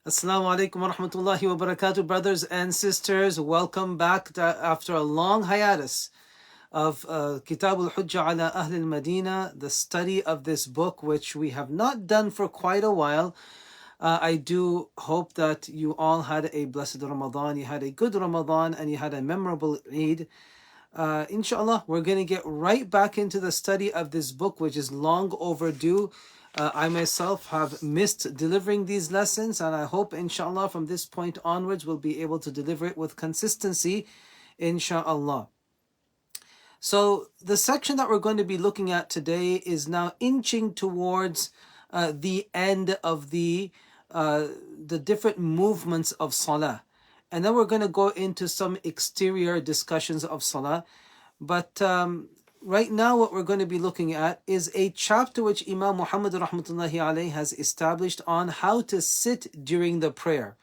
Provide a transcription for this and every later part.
Assalamu alaikum wa rahmatullahi wa barakatuh, brothers and sisters. Welcome back after a long hiatus of Kitāb al-Hujjat ala Ahl al-Madīnah, the study of this book, which we have not done for quite a while. I do hope that you all had a blessed Ramadan, you had a good Ramadan, and you had a memorable Eid. Inshallah, we're going to get right back into the study of this book, which is long overdue. I myself have missed delivering these lessons, and I hope, inshallah, from this point onwards, we'll be able to deliver it with consistency, inshallah. So the section that we're going to be looking at today is now inching towards the end of the different movements of Salah. And then we're going to go into some exterior discussions of Salah. But right now what we're going to be looking at is a chapter which Imam Muhammad rahmatullahi alayhi has established on how to sit during the prayer.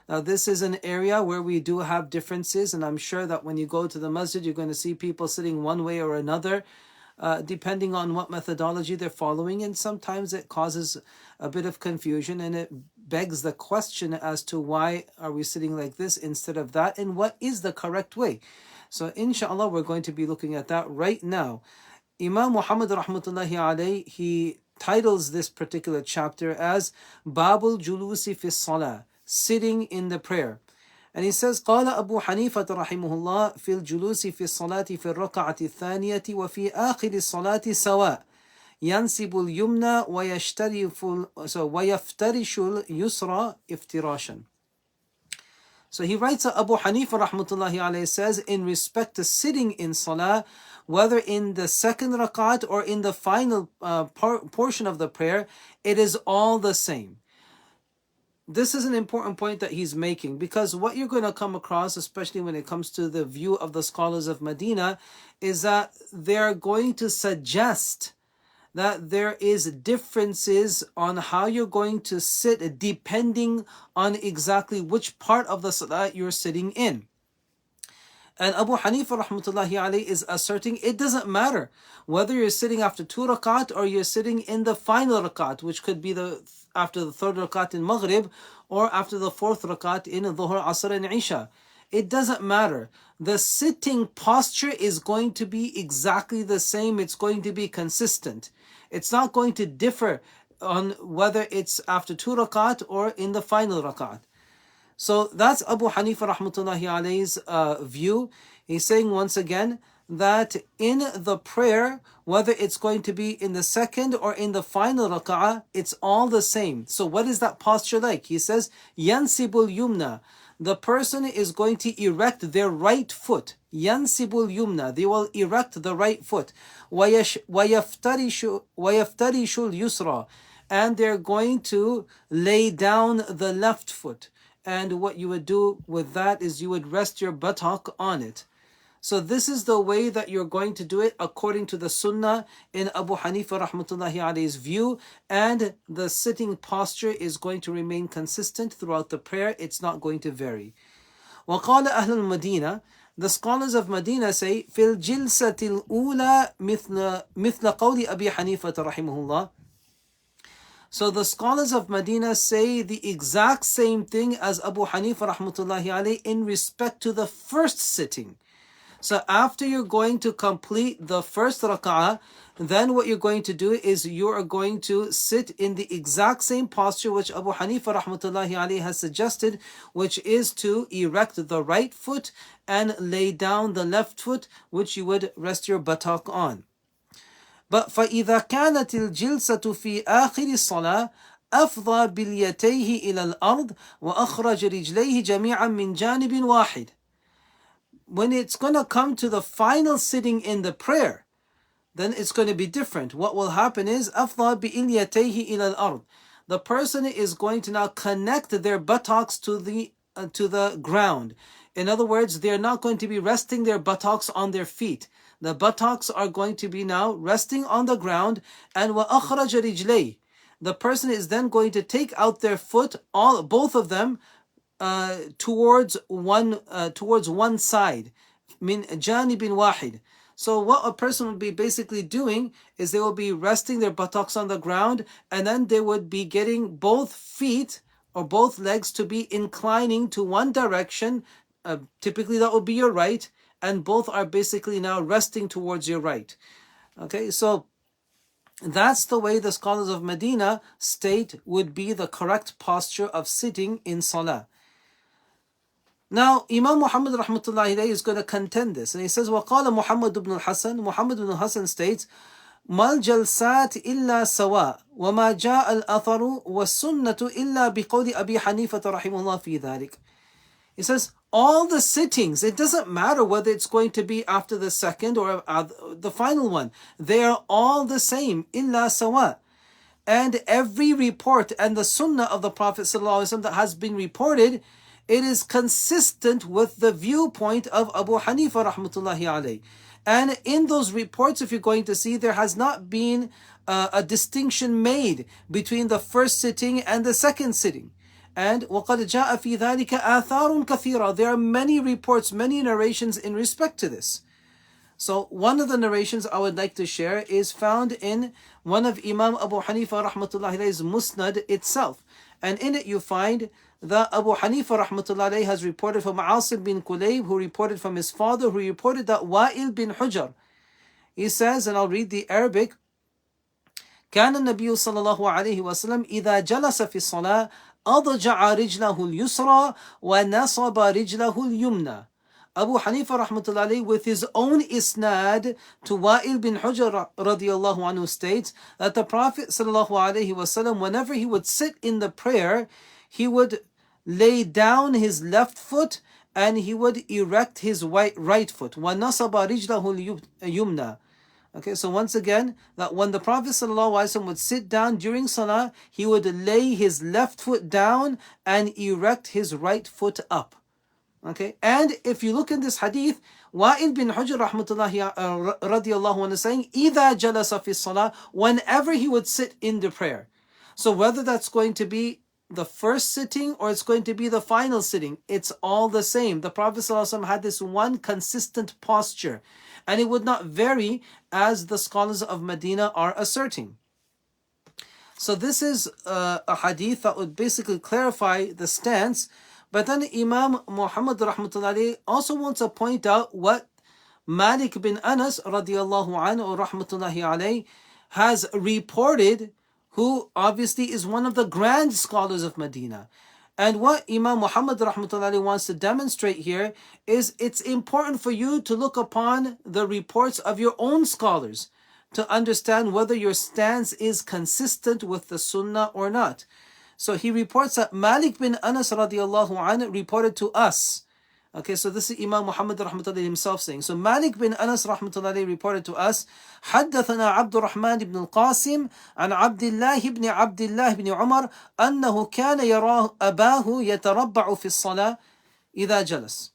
Now this is an area where we do have differences, and I'm sure that when you go to the masjid you're going to see people sitting one way or another, depending on what methodology they're following, and sometimes it causes a bit of confusion, and it begs the question as to why are we sitting like this instead of that, and what is the correct way. So inshallah we're going to be looking at that right now. Imam Muhammad rahmatullahi alayhi, he titles this particular chapter as Babul Julusi fi Salah, sitting in the prayer. And he says, قال أبو حنيفة رحمه الله في الجلوس في الصلاة في الركعة الثانية وفي آخر الصلاة سواء ينسب اليمنى ويفترش اليسرى افتراشا. So he writes that Abu Hanifa rahmatullahi alayhi says, in respect to sitting in salah, whether in the second rakat or in the final portion of the prayer, it is all the same. This is an important point that he's making, because what you're going to come across, especially when it comes to the view of the scholars of Madinah, is that they're going to suggest that there is differences on how you're going to sit depending on exactly which part of the salah you're sitting in. And Abu Hanifa rahmatullahi alayhi is asserting it doesn't matter whether you're sitting after 2 rakat or you're sitting in the final rakat, which could be after the 3rd rakat in Maghrib or after the 4th rakat in Dhuhr, Asr and Isha. It doesn't matter. The sitting posture is going to be exactly the same. It's going to be consistent. It's not going to differ on whether it's after 2 rakat or in the final rakat. So that's Abu Hanifa rahmatullahi alayhi's view. He's saying once again that in the prayer, whether it's going to be in the second or in the final raka'ah, it's all the same. So what is that posture like? He says, Yansibul yumna. The person is going to erect their right foot. Yansibul yumna. They will erect the right foot. وَيَفْتَرِشُ الْيُسْرَى. And they're going to lay down the left foot. And what you would do with that is you would rest your buttock on it. So this is the way that you're going to do it according to the Sunnah in Abu Hanifa rahmatullahi alayhi's view, and the sitting posture is going to remain consistent throughout the prayer. It's not going to vary. وقال أهل المدينة, the scholars of Madinah say, في الجلسة الأولى مثل قول أبي حنيفة رحمه الله. So the scholars of Madinah say the exact same thing as Abu Hanifa rahmatullahi alayhi in respect to the first sitting. So after you're going to complete the first raka'ah, then what you're going to do is you are going to sit in the exact same posture which Abu Hanifa rahmatullahi alayhi has suggested, which is to erect the right foot and lay down the left foot, which you would rest your buttock on. But فَإِذَا كَانَتِ الْجِلْسَةُ فِي آخِرِ الصَّلَاةِ أَفْضَى بِالْيَتَيْهِ إِلَى الْأَرْضِ وَأَخْرَجَ رِجْلَيْهِ جَمِيعًا مِنْ جَانِبٍ وَاحِدٍ. When it's going to come to the final sitting in the prayer, then it's going to be different. What will happen is أَفْضَى بِالْيَتَيْهِ إِلَى الْأَرْضِ. The person is going to now connect their buttocks to the ground. In other words, they're not going to be resting their buttocks on their feet. The buttocks are going to be now resting on the ground. And وَأَخْرَجَ رِجْلَيْهِ. The person is then going to take out their foot, both of them, towards one side. Min janibin wahid. So what a person would be basically doing is they will be resting their buttocks on the ground, and then they would be getting both feet or both legs to be inclining to one direction. Typically that would be your right, and both are basically now resting towards your right. Okay, so that's the way the scholars of Medina state would be the correct posture of sitting in salah. Now, Imam Muhammad rahmatullahi alayhi is going to contend this, and he says, وَقَالَ Muhammad ibn al-Hasan, Muhammad ibn al-Hasan states, مَا الْجَلْسَاتِ إِلَّا سَوَاء وَمَا جَاءَ الْأَثَرُ وَالسُّنَّةُ إِلَّا بِقَوْلِ أَبِي حَنِيفَةَ رَحِمَهُ اللَّهُ فِي ذَلِكَ. He says, all the sittings, it doesn't matter whether it's going to be after the second or the final one, they are all the same, إِلَّا سَوَاء. And every report and the sunnah of the Prophet ﷺ that has been reported, it is consistent with the viewpoint of Abu Hanifa rahmatullahi alayhi. And in those reports, if you're going to see, there has not been a distinction made between the first sitting and the second sitting. And وَقَدْ جَاءَ فِي ذَلِكَ آثَارٌ كَثِيرًا. There are many reports, many narrations in respect to this. So one of the narrations I would like to share is found in one of Imam Abu Hanifa rahmatullahi alayhi's Musnad itself. And in it you find that Abu Hanifa rahmatullahi alayhi has reported from Asim bin Kulayb, who reported from his father, who reported that Wa'il bin Hujjar, he says, and I'll read the Arabic, كان النبي صلى الله عليه وسلم إذا جلس في الصلاة أضجع رجله اليسرى ونصب رجله اليمنى. Abu Hanifa rahmatullahi alayhi, with his own isnad to Wa'il bin Hujjar radiyallahu anhu, states that the Prophet sallallahu alayhi wasallam, whenever he would sit in the prayer, he would lay down his left foot and he would erect his right foot. وَنَصَبَ رِجْلَهُ الْيُمْنَى. Okay, so once again, that when the Prophet ﷺ would sit down during Salah, he would lay his left foot down and erect his right foot up. Okay, and if you look in this hadith, Wa'il bin Hujr rahmatullahi radiyallahu anhu saying, إِذَا جَلَسَ فِي الصَّلَاةِ, whenever he would sit in the prayer. So whether that's going to be the first sitting or it's going to be the final sitting, it's all the same. The Prophet ﷺ had this one consistent posture, and it would not vary as the scholars of Medina are asserting. So this is a hadith that would basically clarify the stance. But then Imam Muhammad rahmatullahi also wants to point out what Malik bin Anas radiyallahu anhu or rahmatullahi alayhi has reported, who obviously is one of the grand scholars of Medina. And what Imam Muhammad rahmatullahi wants to demonstrate here is it's important for you to look upon the reports of your own scholars to understand whether your stance is consistent with the sunnah or not. So he reports that Malik bin Anas radiallahu anhu reported to us. Okay, so this is Imam Muhammad rahmatullahi himself saying. So Malik bin Anas rahmatullahi reported to us, حدثنا عبد الرحمن بن القاسم عن عبد الله بن عمر أنه كان يراه أباه يتربع في الصلاة إذا جلس.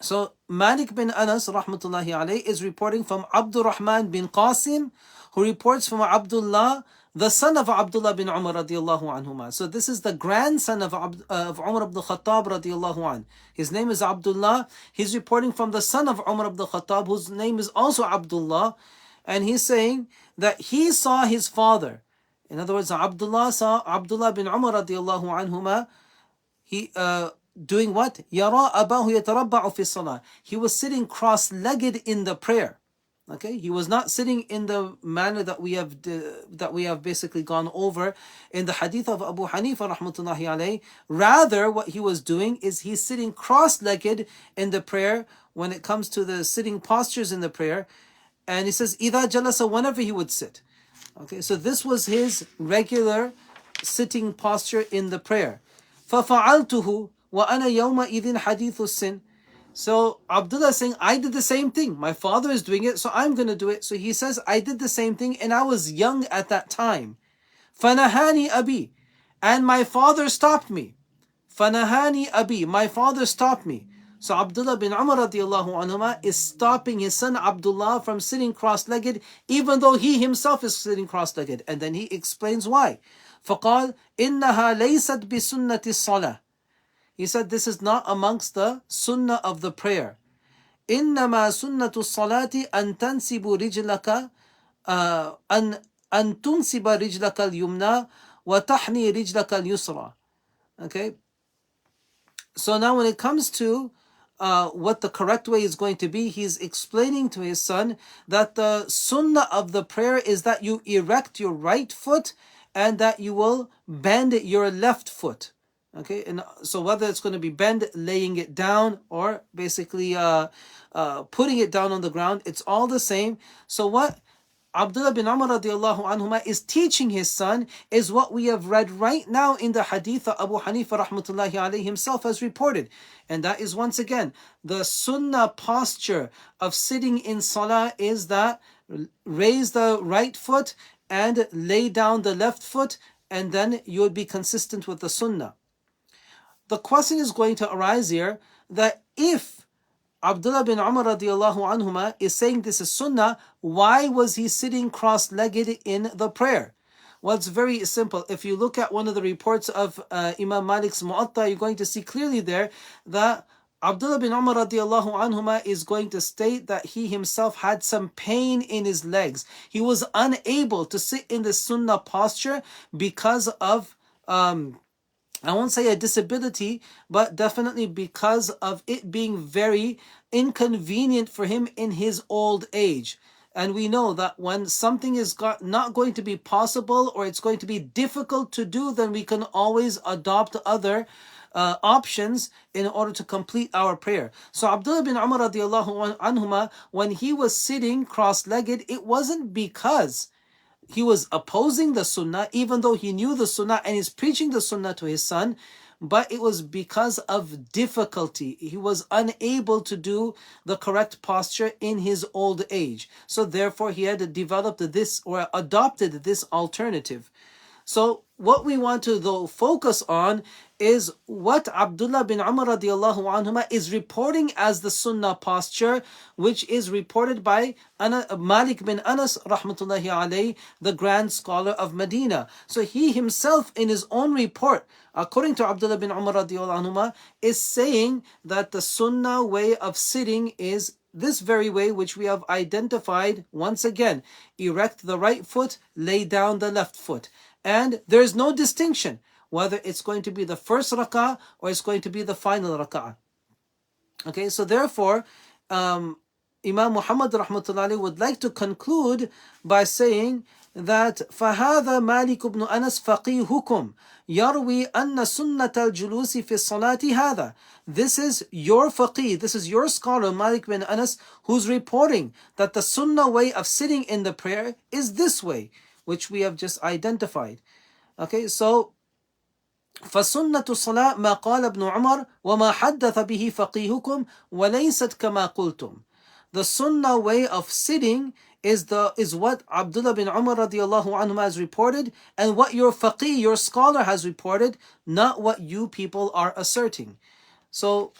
So Malik bin Anas rahmatullahi alayhi is reporting from Abdul Rahman bin Qasim, who reports from Abdullah, the son of Abdullah bin Umar radiallahu anhuma. So this is the grandson of Umar ibn Khattab radiallahu anh. His name is Abdullah. He's reporting from the son of Umar ibn Khattab, whose name is also Abdullah. And he's saying that he saw his father. In other words, Abdullah saw Abdullah bin Umar radiallahu anhuma. He doing what? Yara abahu yatarabba'u fi salah. He was sitting cross-legged in the prayer. Okay, he was not sitting in the manner that we have basically gone over in the hadith of Abu Hanifa rahmatullahi alayhi. Rather, what he was doing is he's sitting cross-legged in the prayer when it comes to the sitting postures in the prayer. And he says, إِذَا جَلَسَ, whenever he would sit. Okay, so this was his regular sitting posture in the prayer. فَفَعَلْتُهُ وَأَنَا يَوْمَئِذٍ حَدِيثُ السِّنِّ. So Abdullah is saying, I did the same thing. My father is doing it, so I'm going to do it. So he says, I did the same thing, and I was young at that time. فَنَهَانِي أَبِي, and my father stopped me. فَنَهَانِي أَبِي, my father stopped me. So Abdullah bin Umar radiallahu anhuma is stopping his son Abdullah from sitting cross-legged, even though he himself is sitting cross-legged. And then he explains why. فَقَالْ إِنَّهَا لَيْسَتْ بِسُنَّةِ الصَّلَاةِ. He said this is not amongst the sunnah of the prayer. إِنَّمَا سُنَّةُ الصَّلَاةِ أَن تَنْسِبُ رِجْلَكَ أن تنسب رجلك اليمنى وتحني رجلك اليسرى. Okay. So now when it comes to what the correct way is going to be, he's explaining to his son that the sunnah of the prayer is that you erect your right foot and that you will bend your left foot. Okay, and so whether it's going to be bend, laying it down, or basically putting it down on the ground, it's all the same. So what Abdullah bin Umar radiallahu anhuma is teaching his son is what we have read right now in the hadith that Abu Hanifa rahmatullahi alayhi himself has reported. And that is once again, the sunnah posture of sitting in salah is that raise the right foot and lay down the left foot, and then you would be consistent with the sunnah. The question is going to arise here that if Abdullah bin Umar radiallahu anhuma is saying this is sunnah, why was he sitting cross-legged in the prayer? Well, it's very simple. If you look at one of the reports of Imam Malik's Mu'atta, you're going to see clearly there that Abdullah bin Umar radiallahu anhuma is going to state that he himself had some pain in his legs. He was unable to sit in the sunnah posture because of I won't say a disability, but definitely because of it being very inconvenient for him in his old age. And we know that when something is not going to be possible or it's going to be difficult to do, then we can always adopt other options in order to complete our prayer. So Abdullah bin Umar radiallahu anhuma, when he was sitting cross-legged, it wasn't because he was opposing the sunnah, even though he knew the sunnah and is preaching the sunnah to his son, but it was because of difficulty. He was unable to do the correct posture in his old age. So therefore he had developed this or adopted this alternative. So what we want to though focus on is what Abdullah bin Umar radiallahu anhuma is reporting as the sunnah posture, which is reported by Malik bin Anas rahmatullahi alayhi, the grand scholar of Madinah. So he himself in his own report, according to Abdullah bin Umar radiallahu anhuma, is saying that the sunnah way of sitting is this very way which we have identified once again. Erect the right foot, lay down the left foot. And there is no distinction whether it's going to be the first rak'ah or it's going to be the final rak'ah. Okay, so therefore, Imam Muhammad rahmatullahi would like to conclude by saying that فَهَذَا مَالِكُ بْنُ أَنَسْ فَقِيهُكُمْ يَرْوِي أَنَّ سُنَّةَ الْجُلُوسِ فِي الصَّلَاةِ هَذَا. This is your faqih, this is your scholar Malik bin Anas, who's reporting that the sunnah way of sitting in the prayer is this way, which we have just identified. Okay, so فَسُنَّةُ الصَّلَاةِ مَا قَالَ ابْنُ عُمَرْ وَمَا حَدَّثَ بِهِ فَقِيهُكُمْ وَلَيْسَتْ كَمَا قُلْتُمْ. The sunnah way of sitting is what Abdullah bin Umar radiallahu anhu has reported and what your faqih, your scholar has reported, not what you people are asserting. So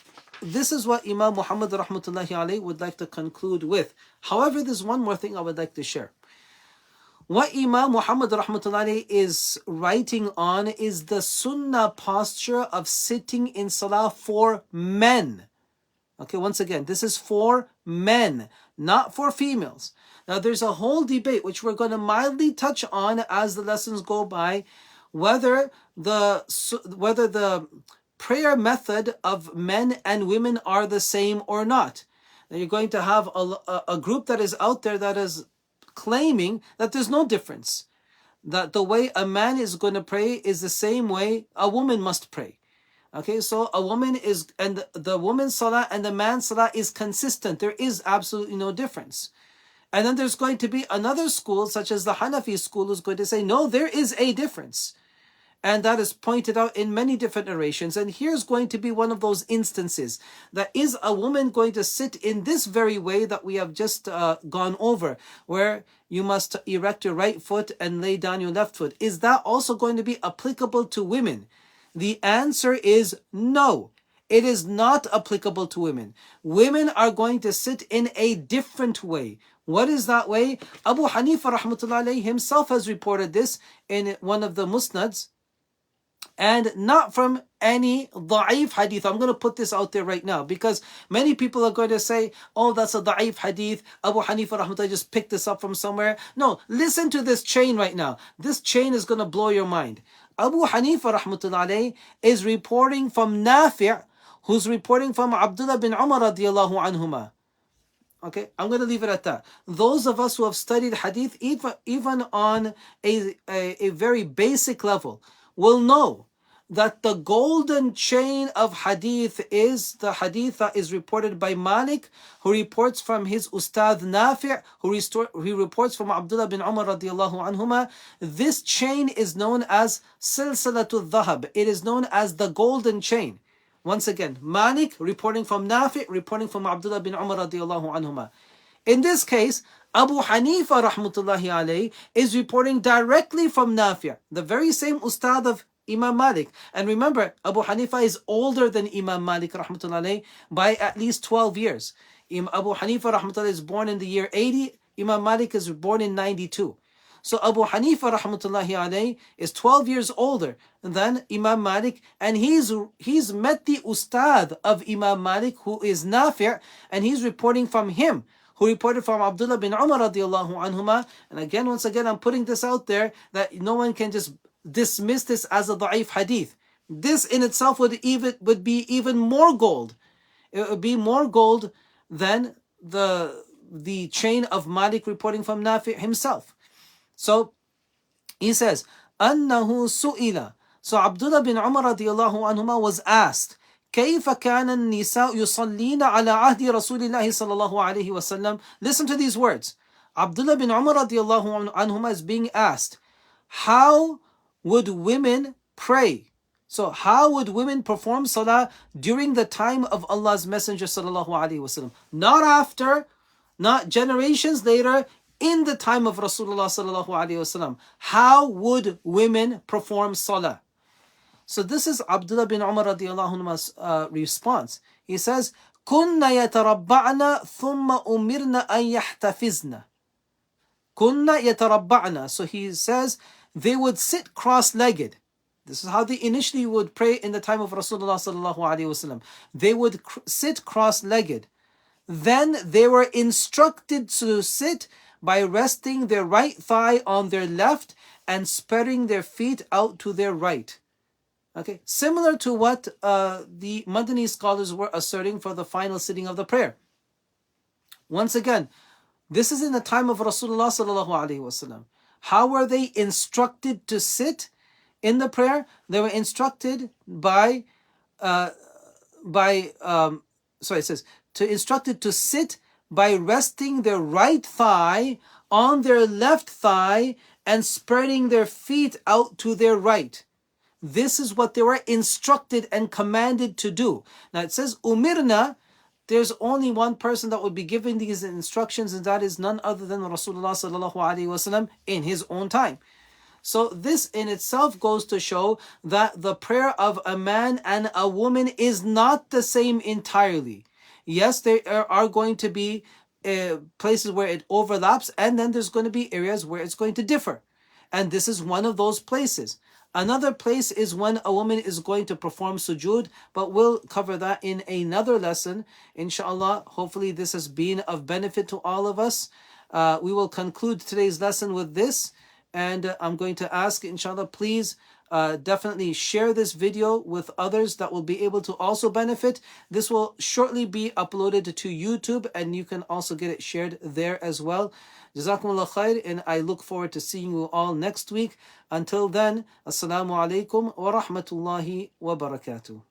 this is what Imam Muhammad rahmatullahi alayhi would like to conclude with. However, there's one more thing I would like to share. What Imam Muhammad rahmatullahi is writing on is the sunnah posture of sitting in salah for men. Okay, once again, this is for men, not for females. Now there's a whole debate which we're going to mildly touch on as the lessons go by, whether the prayer method of men and women are the same or not. Now you're going to have a group that is out there that is claiming that there's no difference, that the way a man is going to pray is the same way a woman must pray. Okay, so a woman is, and the woman's salah and the man's salah is consistent. There is absolutely no difference. And then there's going to be another school, such as the Hanafi school, who's going to say, no, there is a difference. And that is pointed out in many different narrations. And here's going to be one of those instances. That is a woman going to sit in this very way that we have just gone over, where you must erect your right foot and lay down your left foot. Is that also going to be applicable to women? The answer is no. It is not applicable to women. Women are going to sit in a different way. What is that way? Abu Hanifa rahmatullahi himself has reported this in one of the musnads, and not from any da'if hadith. I'm going to put this out there right now because many people are going to say, oh, that's a da'if hadith. Abu Hanifa rahmatullah just picked this up from somewhere. No, listen to this chain right now. This chain is going to blow your mind. Abu Hanifa rahmatullahi alayhi is reporting from Nafi', who's reporting from Abdullah bin Umar radiallahu anhuma. Okay, I'm going to leave it at that. Those of us who have studied hadith, even on a very basic level, will know that the golden chain of hadith is the hadith that is reported by Malik, who reports from his ustad Nafi', who reports from Abdullah bin Umar radiallahu anhuma. This chain is known as silsilatul dhahab. It is known as the golden chain. Once again, Malik reporting from Nafi', reporting from Abdullah bin Umar radiallahu anhuma. In this case, Abu Hanifa rahmatullahi alayhi is reporting directly from Nafi', the very same ustad of Imam Malik. And remember, Abu Hanifa is older than Imam Malik rahmatullahi alayhi by at least 12 years. Abu Hanifa rahmatullahi is born in the year 80, Imam Malik is born in 92. So Abu Hanifa rahmatullahi alayhi is 12 years older than Imam Malik, and he's met the ustad of Imam Malik, who is Nafi', and he's reporting from him, who reported from Abdullah bin Umar radiallahu anhuma. And again, once again, I'm putting this out there that no one can just dismiss this as a da'if hadith. This in itself would be even more gold. It would be more gold than the chain of Malik reporting from Nafi' himself. So he says, أنه سئل. So Abdullah bin Umar radiallahu anhuma was asked, كيف كان النساء يصلين على عهد رسول الله صلى الله عليه وسلم. Listen to these words. Abdullah bin Umar radiallahu anhuma is being asked, how would women pray? So how would women perform salah during the time of Allah's Messenger sallallahu alaihi wasallam? Not after, not generations later, in the time of Rasulullah sallallahu alaihi wasallam. How would women perform salah? So this is Abdullah bin Umar radiallahu anhu's response. He says, كُنَّ يَتَرَبَّعْنَا ثُمَّ أُمِرْنَا أَن يَحْتَفِزْنَا. كُنَّ يَتَرَبَّعْنَا. So he says, they would sit cross-legged. This is how they initially would pray in the time of Rasulullah sallallahu alaihi wasallam. They would sit cross-legged. Then they were instructed to sit by resting their right thigh on their left and spreading their feet out to their right. Okay, similar to what the Madini scholars were asserting for the final sitting of the prayer. Once again, this is in the time of Rasulullah sallallahu alaihi wasallam. How were they instructed to sit in the prayer? They were instructed instructed to sit by resting their right thigh on their left thigh and spreading their feet out to their right. This is what they were instructed and commanded to do. Now it says umirna. There's only one person that would be giving these instructions, and that is none other than Rasulullah sallallahu alaihi wasallam in his own time. So this in itself goes to show that the prayer of a man and a woman is not the same entirely. Yes, there are going to be places where it overlaps, and then there's going to be areas where it's going to differ. And this is one of those places. Another place is when a woman is going to perform sujood, but we'll cover that in another lesson. Inshallah, hopefully this has been of benefit to all of us. We will conclude today's lesson with this. And I'm going to ask, inshallah, please definitely share this video with others that will be able to also benefit. This will shortly be uploaded to YouTube, and you can also get it shared there as well. Jazakumullah khair, and I look forward to seeing you all next week. Until then, Assalamu alaikum wa rahmatullahi wa barakatuh.